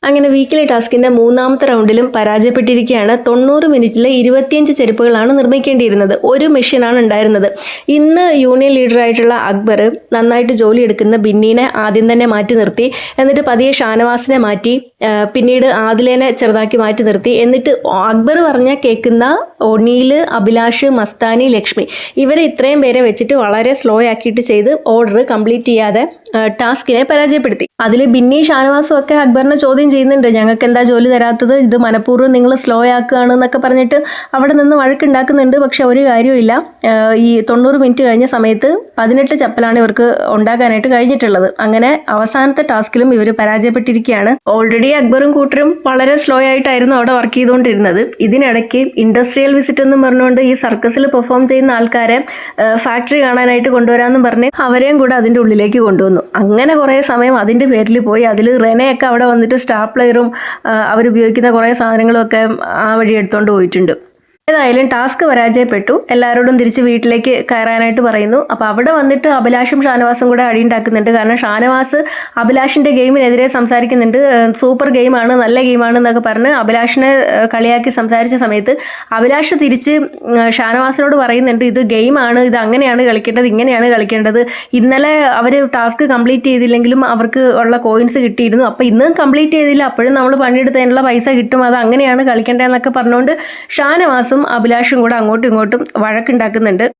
അങ്ങനെ വീക്കിലി ടാസ്കിന്റെ മൂന്നാമത്തെ റൗണ്ടിലും പരാജയപ്പെട്ടിരിക്കുകയാണ്. 90 മിനിറ്റിൽ 25 ചെരുപ്പുകളാണ് നിർമ്മിക്കേണ്ടിയിരുന്നത്. ഒരു മെഷീനാണ് ഉണ്ടായിരുന്നത്. ഇന്ന് യൂണിയൻ ലീഡറായിട്ടുള്ള അക്ബർ നന്നായിട്ട് ജോലി എടുക്കുന്ന ബിന്നീനെ ആദ്യം തന്നെ മാറ്റി നിർത്തി. എന്നിട്ട് പതിയെ ഷാനവാസിനെ മാറ്റി, പിന്നീട് ആദിലേനെ ചെറുതാക്കി മാറ്റി നിർത്തി. എന്നിട്ട് അക്ബർ പറഞ്ഞാൽ കേൾക്കുന്ന ഒണീൽ, അഭിലാഷ്, മസ്താനി, ലക്ഷ്മി ഇവരെ ഇത്രയും പേരെ വെച്ചിട്ട് വളരെ സ്ലോ ആക്കിയിട്ട് ചെയ്ത് ഓർഡർ കംപ്ലീറ്റ് ചെയ്യാതെ ടാസ്കിനെ പരാജയപ്പെടുത്തി. അതിൽ ബിന്നി, ഷാനവാസും ഒക്കെ അക്ബറിനെ ചോദ്യം ചെയ്യുന്നുണ്ട്. ഞങ്ങൾക്ക് എന്താ ജോലി തരാത്തത്, ഇത് മനഃപൂർവ്വം നിങ്ങൾ സ്ലോ ആക്കുകയാണ് എന്നൊക്കെ പറഞ്ഞിട്ട് അവിടെ നിന്ന് വഴക്കുണ്ടാക്കുന്നുണ്ട്. പക്ഷെ ഒരു കാര്യമില്ല. ഈ 90 മിനിറ്റ് കഴിഞ്ഞ സമയത്ത് 18 ചപ്പലാണ് ഇവർക്ക് ഉണ്ടാക്കാനായിട്ട് കഴിഞ്ഞിട്ടുള്ളത്. അങ്ങനെ അവസാനത്തെ ടാസ്കിലും ഇവർ പരാജയപ്പെട്ടിരിക്കുകയാണ്. ഓൾറെഡി അക്ബറും കൂട്ടരും വളരെ സ്ലോ ആയിട്ടായിരുന്നു അവിടെ വർക്ക് ചെയ്തുകൊണ്ടിരുന്നത്. ഇതിനിടയ്ക്ക് ഇൻഡസ്ട്രിയൽ വിസിറ്റ് എന്നും പറഞ്ഞുകൊണ്ട് ഈ സർക്കസിൽ പെർഫോം ചെയ്യുന്ന ആൾക്കാരെ ഫാക്ടറി കാണാനായിട്ട് കൊണ്ടുവരാമെന്നും പറഞ്ഞ് അവരെയും കൂടെ അതിൻ്റെ ഉള്ളിലേക്ക് കൊണ്ടുവന്നു. അങ്ങനെ കുറേ സമയം അതിൻ്റെ പേരിൽ പോയി. അതിൽ റെനയൊക്കെ അവിടെ വന്നിട്ട് സ്റ്റാപ്ലയറും അവരുപയോഗിക്കുന്ന കുറേ സാധനങ്ങളും ഒക്കെ ആ വഴി എടുത്തുകൊണ്ട് പോയിട്ടുണ്ട്. ഏതായാലും ടാസ്ക് പരാജയപ്പെട്ടു. എല്ലാവരോടും തിരിച്ച് വീട്ടിലേക്ക് കയറാനായിട്ട് പറയുന്നു. അപ്പോൾ അവിടെ വന്നിട്ട് അഭിലാഷും ഷാനവാസും കൂടെ അടിയുണ്ടാക്കുന്നുണ്ട്. കാരണം ഷാനവാസ് അഭിലാഷിൻ്റെ ഗെയിമിനെതിരെ സംസാരിക്കുന്നുണ്ട്. സൂപ്പർ ഗെയിമാണ്, നല്ല ഗെയിമാണ് എന്നൊക്കെ പറഞ്ഞ് അഭിലാഷിനെ കളിയാക്കി സംസാരിച്ച സമയത്ത് അഭിലാഷ് തിരിച്ച് ഷാനവാസിനോട് പറയുന്നുണ്ട്, ഇത് ഗെയിമാണ്, ഇത് അങ്ങനെയാണ് കളിക്കേണ്ടത്, ഇങ്ങനെയാണ് കളിക്കേണ്ടത്. ഇന്നലെ അവർ ടാസ്ക് കംപ്ലീറ്റ് ചെയ്തില്ലെങ്കിലും അവർക്ക് ഉള്ള കോയിൻസ് കിട്ടിയിരുന്നു. അപ്പോൾ ഇന്നും കംപ്ലീറ്റ് ചെയ്തില്ല, അപ്പോഴും നമ്മൾ പണിയെടുത്തതിനുള്ള പൈസ കിട്ടും, അത് അങ്ങനെയാണ് കളിക്കേണ്ടതെന്നൊക്കെ പറഞ്ഞുകൊണ്ട് ഷാനവാസ് അഭിലാഷും കൂടെ അങ്ങോട്ടും ഇങ്ങോട്ടും വഴക്കുണ്ടാക്കുന്നുണ്ട്.